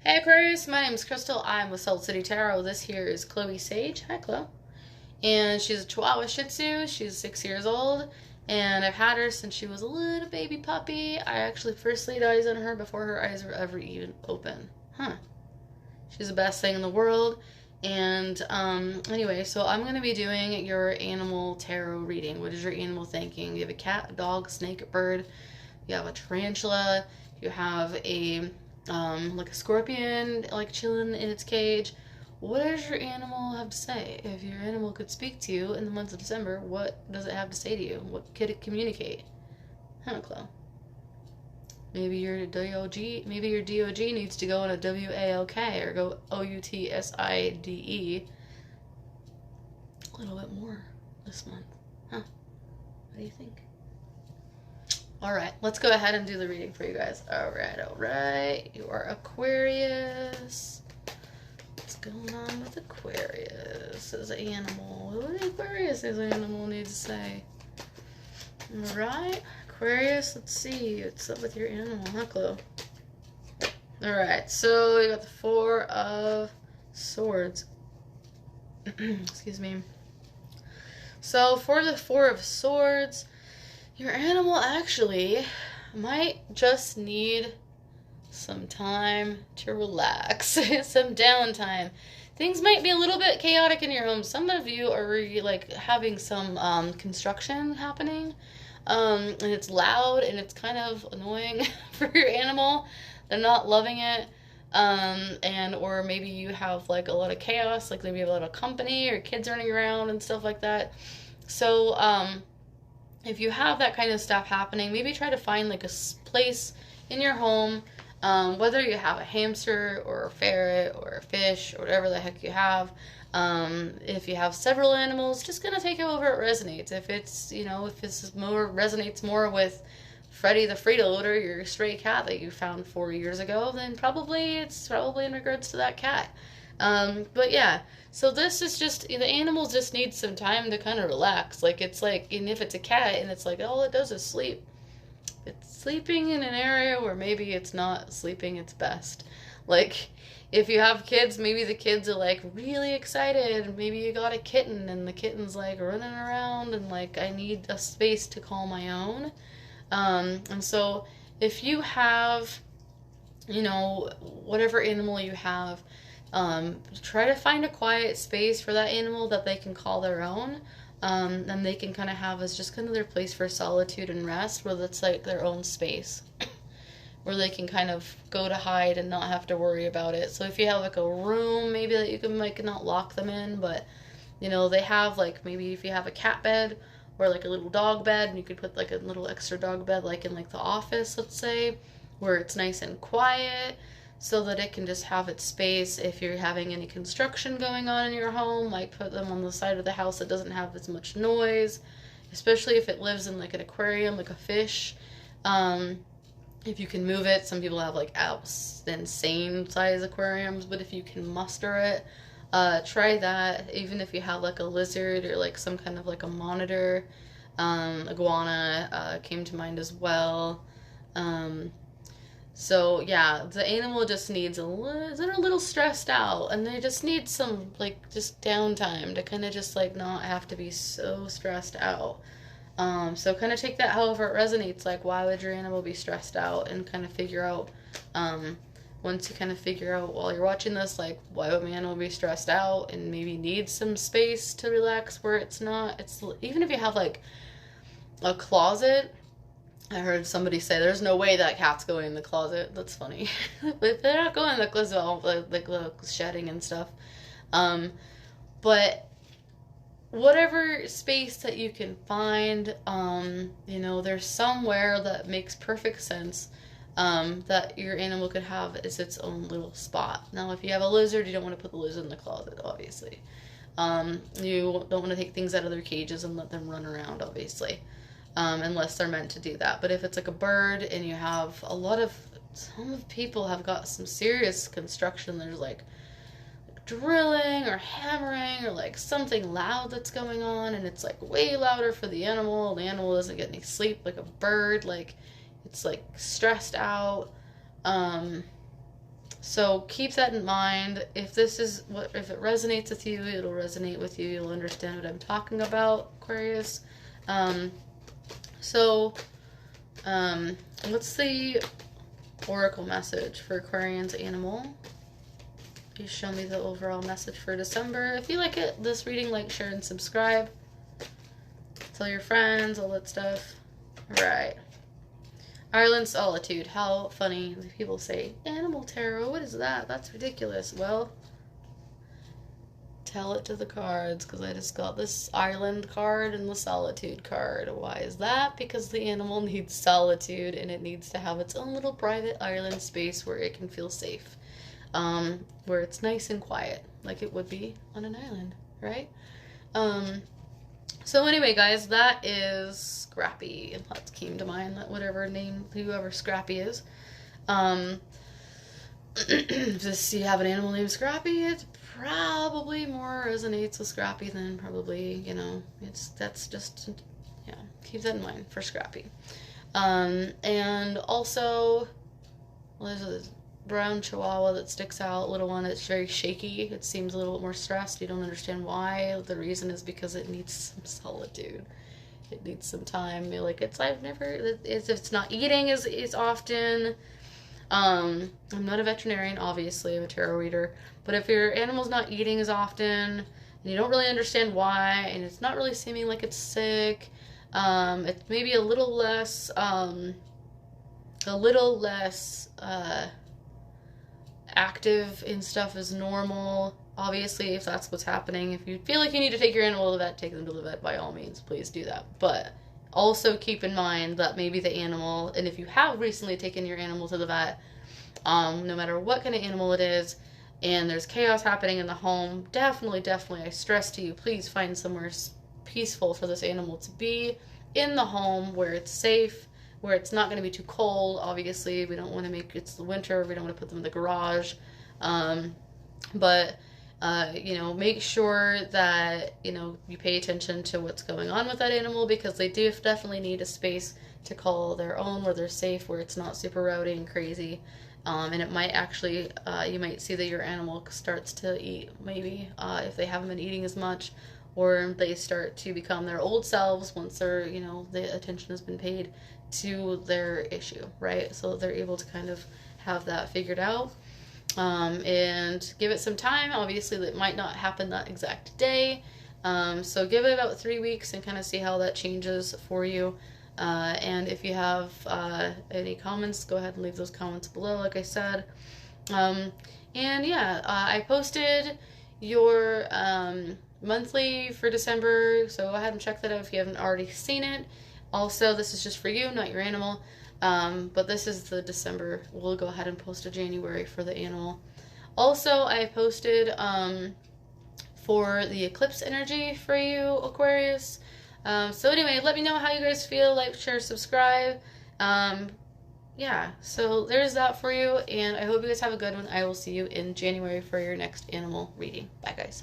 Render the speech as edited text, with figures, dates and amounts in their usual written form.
Hey Aquarius, my name is Crystal. I'm with Salt City Tarot. This here is Chloe Sage. Hi Chloe. And she's a Chihuahua Shih Tzu. She's 6 years old. And I've had her since she was a little baby puppy. I actually first laid eyes on her before her eyes were ever even open. Huh. She's the best thing in the world. And anyway, so I'm going to be doing your animal tarot reading. What is your animal thinking? You have a cat, a dog, a snake, a bird. You have a tarantula. You have a like a scorpion, like chilling in its cage. What does your animal have to say? If your animal could speak to you in the month of December, what does it have to say to you? What could it communicate? Huh, Chloe? Maybe your DOG needs to go in a WALK or go OUTSIDE a little bit more this month. Huh? What do you think? Alright, let's go ahead and do the reading for you guys. Alright. You are Aquarius. What's going on with Aquarius as an animal? What does Aquarius as an animal need to say? Alright, Aquarius, let's see. What's up with your animal, huh, Chloe? Alright, so we got the Four of Swords. Excuse me. So for the Four of Swords, your animal actually might just need some time to relax, some downtime. Things might be a little bit chaotic in your home. Some of you are like having some construction happening, and it's loud and it's kind of annoying for your animal. They're not loving it, and or maybe you have like a lot of chaos, like maybe you have a lot of company or kids running around and stuff like that. So if you have that kind of stuff happening, maybe try to find like a place in your home, whether you have a hamster or a ferret or a fish or whatever the heck you have. If you have several animals, just gonna take however it resonates. If it's, if this more resonates more with Freddy the Frito-Looter, your stray cat that you found 4 years ago, then it's probably in regards to that cat. But yeah, so this is just, the animal just needs some time to kind of relax. Like, it's like, and if it's a cat and it's like, all it does is sleep, it's sleeping in an area where maybe it's not sleeping its best. Like, if you have kids, maybe the kids are like really excited. Maybe you got a kitten and the kitten's like running around and like, I need a space to call my own. And so if you have, whatever animal you have, try to find a quiet space for that animal that they can call their own, and they can kind of have as just kind of their place for solitude and rest, where it's like their own space, where they can kind of go to hide and not have to worry about it. So if you have like a room, maybe that you can like not lock them in, but they have like, maybe if you have a cat bed or like a little dog bed, and you could put like a little extra dog bed like in like the office, let's say, where it's nice and quiet, so that it can just have its space. If you're having any construction going on in your home, like put them on the side of the house that doesn't have as much noise, especially if it lives in like an aquarium, like a fish. If you can move it, some people have like insane size aquariums, but if you can muster it, try that. Even if you have like a lizard or like some kind of like a monitor, iguana came to mind as well. So yeah, the animal just needs they're a little stressed out, and they just need some like just downtime to kind of just like not have to be so stressed out. So kind of take that however it resonates. Like, why would your animal be stressed out, and kind of figure out, once you kind of figure out while you're watching this, like, why would my animal be stressed out and maybe need some space to relax where it's even if you have like a closet. I heard somebody say there's no way that cat's going in the closet. That's funny. But they're not going in the closet, like the shedding and stuff. But whatever space that you can find, there's somewhere that makes perfect sense, that your animal could have as its own little spot. Now, if you have a lizard, you don't want to put the lizard in the closet, obviously. You don't want to take things out of their cages and let them run around, obviously. Unless they're meant to do that. But if it's like a bird and you have some people have got some serious construction, there's like drilling or hammering or like something loud that's going on, and it's like way louder for the animal doesn't get any sleep, like a bird, like it's like stressed out. So keep that in mind. If this is if it resonates with you, it'll resonate with you. You'll understand what I'm talking about, Aquarius. So, what's the oracle message for Aquarian's animal? Please show me the overall message for December. If you like this reading, like, share, and subscribe. Tell your friends, all that stuff. Right. Ireland solitude. How funny. People say, animal tarot, what is that? That's ridiculous. Well, tell it to the cards, because I just got this island card and the solitude card. Why is that? Because the animal needs solitude, and it needs to have its own little private island space where it can feel safe. Where it's nice and quiet, like it would be on an island, right? So anyway, guys, that is Scrappy. That came to mind, that whoever Scrappy is. If you have an animal named Scrappy, it probably more resonates with Scrappy than probably, that's just, yeah, keep that in mind for Scrappy. And also, well, there's a brown chihuahua that sticks out, little one. It's very shaky. It seems a little bit more stressed. You don't understand why. The reason is because it needs some solitude. It needs some time. If it's not eating as often. I'm not a veterinarian, obviously. I'm a tarot reader. But if your animal's not eating as often, and you don't really understand why, and it's not really seeming like it's sick, it's maybe a little less active in stuff as normal. Obviously, if that's what's happening, if you feel like you need to take your animal to the vet, take them to the vet, by all means, please do that. But also keep in mind that maybe the animal, and if you have recently taken your animal to the vet, no matter what kind of animal it is, and there's chaos happening in the home, definitely, I stress to you, please find somewhere peaceful for this animal to be in the home, where it's safe, where it's not going to be too cold. Obviously, we don't want to it's the winter, we don't want to put them in the garage. But make sure that, you pay attention to what's going on with that animal, because they do definitely need a space to call their own, where they're safe, where it's not super rowdy and crazy. And it might actually, you might see that your animal starts to eat, maybe, if they haven't been eating as much, or they start to become their old selves once they're, the attention has been paid to their issue, right? So they're able to kind of have that figured out. And give it some time. Obviously, that might not happen that exact day. So give it about 3 weeks and kind of see how that changes for you. And if you have any comments, go ahead and leave those comments below, like I said. And yeah, I posted your monthly for December, so go ahead and check that out if you haven't already seen it. Also, this is just for you, not your animal. But this is the December. We'll go ahead and post a January for the animal. Also, I posted for the eclipse energy for you, Aquarius. So anyway, let me know how you guys feel. Like, share, subscribe. Yeah, so there's that for you, and I hope you guys have a good one. I will see you in January for your next animal reading. Bye, guys.